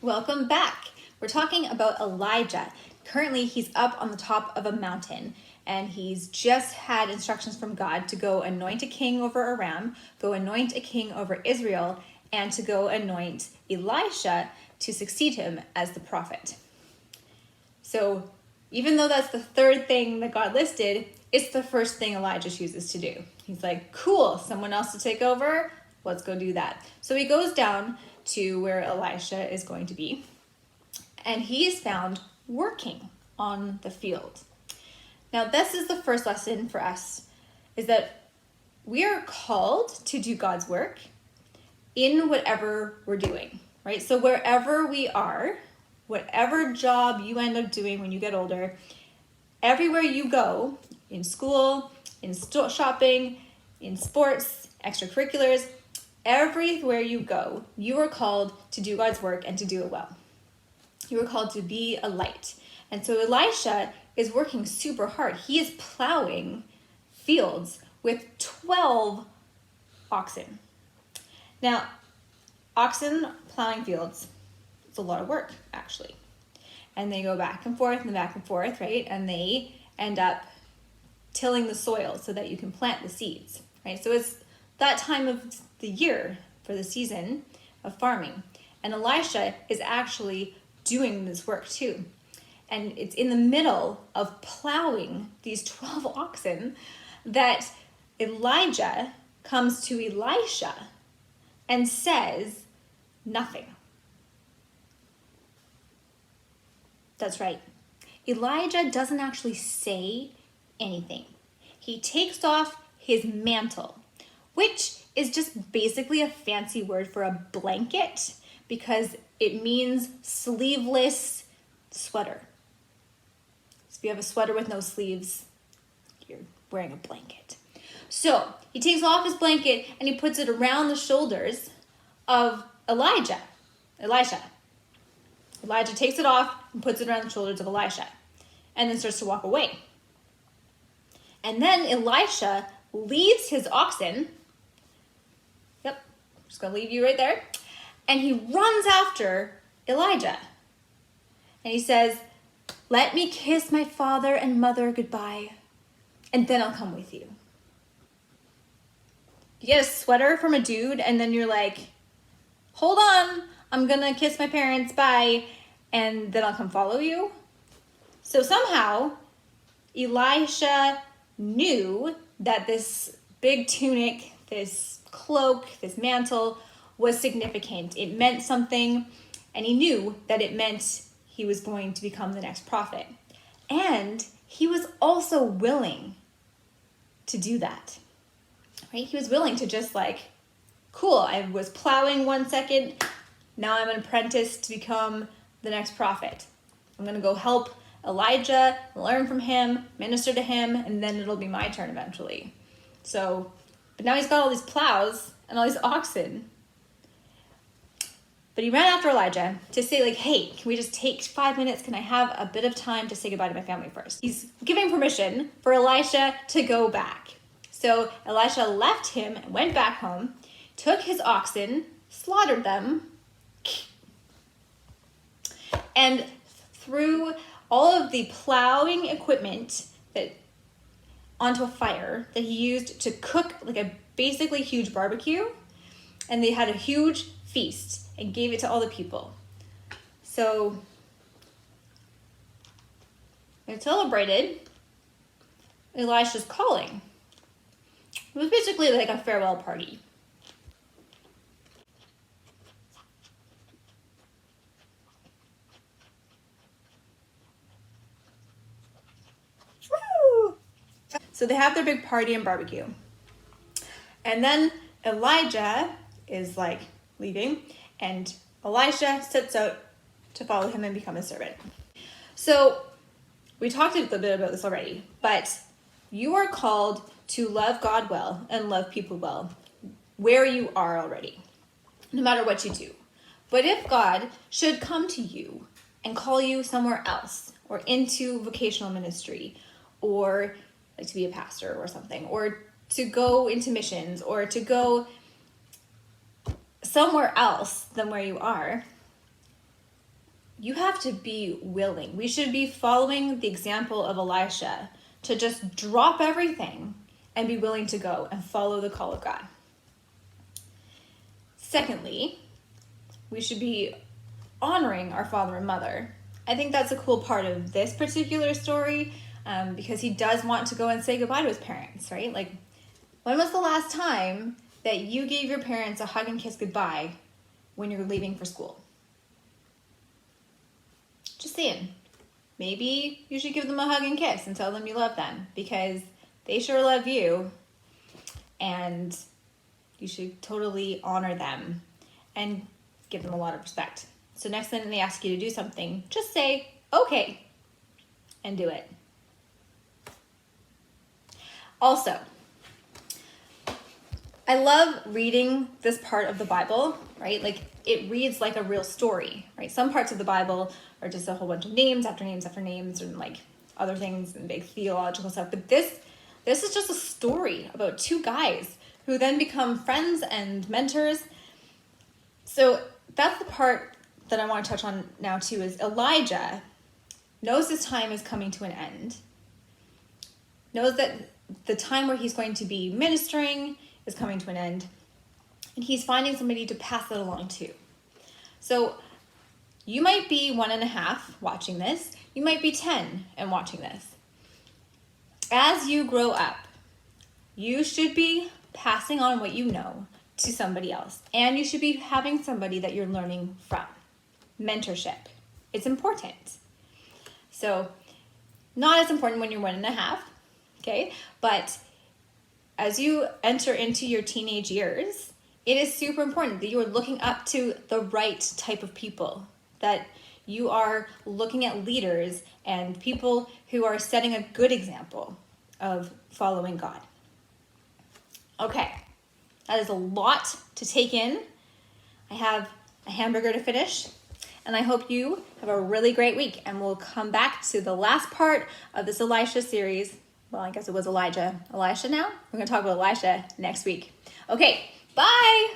Welcome back. We're talking about Elijah. Currently, he's up on the top of a mountain and he's just had instructions from God to go anoint a king over Aram, go anoint a king over Israel, and to go anoint Elisha to succeed him as the prophet. So even though that's the third thing that God listed, it's the first thing Elijah chooses to do. He's like, cool, someone else to take over, let's go do that. So he goes down to where Elisha is going to be, and he is found working on the field. Now, this is the first lesson for us, is that we are called to do God's work in whatever we're doing, right? So wherever we are, whatever job you end up doing when you get older, everywhere you go, in school, in shopping, in sports, extracurriculars, everywhere you go, you are called to do God's work and to do it well. You are called to be a light. And so Elisha is working super hard. He is plowing fields with 12 oxen. Now, oxen plowing fields, it's a lot of work, actually. And they go back and forth, right? And they end up tilling the soil so that you can plant the seeds, right? So it's that time of the year for the season of farming. And Elisha is actually doing this work too. And it's in the middle of plowing these 12 oxen that Elijah comes to Elisha and says nothing. That's right. Elijah doesn't actually say anything. He takes off his mantle, which is just basically a fancy word for a blanket because it means sleeveless sweater. So if you have a sweater with no sleeves, you're wearing a blanket. So he takes off his blanket and he puts it around the shoulders of Elisha. Elijah takes it off and puts it around the shoulders of Elisha and then starts to walk away. And then Elisha leads his oxen. Yep, I'm just going to leave you right there. And he runs after Elijah. And he says, let me kiss my father and mother goodbye, and then I'll come with you. You get a sweater from a dude, and then you're like, hold on, I'm going to kiss my parents, bye, and then I'll come follow you. So somehow, Elisha knew that this big tunic, this cloak, this mantle was significant. It meant something, and he knew that it meant he was going to become the next prophet. And he was also willing to do that, right? He was willing to just like, cool, I was plowing 1 second, now I'm an apprentice to become the next prophet. I'm gonna go help Elijah, learn from him, minister to him, and then it'll be my turn eventually. So, but now he's got all these plows and all these oxen. But he ran after Elijah to say like, hey, can we just take 5 minutes? Can I have a bit of time to say goodbye to my family first? He's giving permission for Elisha to go back. So Elisha left him and went back home, took his oxen, slaughtered them, and threw all of the plowing equipment that onto a fire that he used to cook like a basically huge barbecue. And they had a huge feast and gave it to all the people. So they celebrated Elisha's calling. It was basically like a farewell party. Woo! So they have their big party and barbecue. And then Elijah is like leaving, and Elisha sets out to follow him and become his servant. So we talked a little bit about this already, but you are called to love God well and love people well where you are already, no matter what you do. But if God should come to you and call you somewhere else or into vocational ministry or like to be a pastor or something, or to go into missions or to go somewhere else than where you are, you have to be willing. We should be following the example of Elisha to just drop everything and be willing to go and follow the call of God. Secondly, we should be honoring our father and mother. I think that's a cool part of this particular story, because he does want to go and say goodbye to his parents, right? Like, when was the last time that you gave your parents a hug and kiss goodbye when you're leaving for school? Just saying. Maybe you should give them a hug and kiss and tell them you love them, because they sure love you, and you should totally honor them and give them a lot of respect. So next time they ask you to do something, just say, okay, and do it. Also, I love reading this part of the Bible, right? Like, it reads like a real story, right? Some parts of the Bible are just a whole bunch of names after names after names and like other things and big theological stuff. But this is just a story about two guys who then become friends and mentors. So that's the part that I want to touch on now too, is Elijah knows his time is coming to an end, knows that the time where he's going to be ministering is coming to an end, and he's finding somebody to pass it along to. So you might be 1.5 watching this, you might be 10 and watching this. As you grow up, you should be passing on what you know to somebody else, and you should be having somebody that you're learning from. Mentorship. It's important. So not as important when you're 1.5, okay? But as you enter into your teenage years, it is super important that you are looking up to the right type of people, that you are looking at leaders and people who are setting a good example of following God. Okay, that is a lot to take in. I have a hamburger to finish, and I hope you have a really great week, and we'll come back to the last part of this Elisha series. Well, I guess it was Elijah. Elisha now? We're going to talk about Elisha next week. Okay, bye!